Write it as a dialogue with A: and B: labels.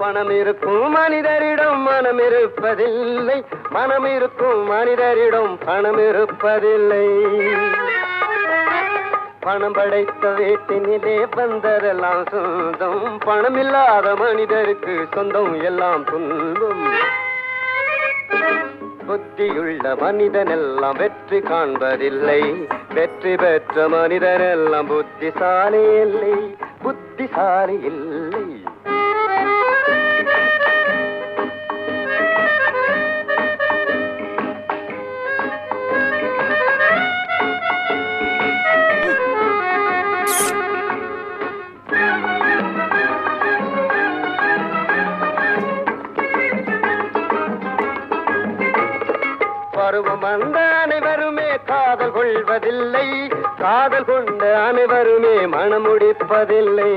A: பணம் இருக்கும் மனிதரிடம் மனம் இருப்பதில்லை, மனம் இருக்கும் மனிதரிடம் பணம் இருப்பதில்லை. பணம் படைத்த வீட்டினிலே வந்ததெல்லாம் சொந்தம், பணம் இல்லாத மனிதருக்கு சொந்தம் எல்லாம் துன்பம். புத்தியுள்ள மனிதனெல்லாம் வெற்றி காண்பதில்லை, வெற்றி பெற்ற மனிதனெல்லாம் புத்திசாலி இல்லை, புத்திசாலி இல்லை. பருவம் வந்த அனைவருமே காதல் கொள்வதில்லை, காதல் கொண்ட அனைவருமே மனம் முடிப்பதில்லை.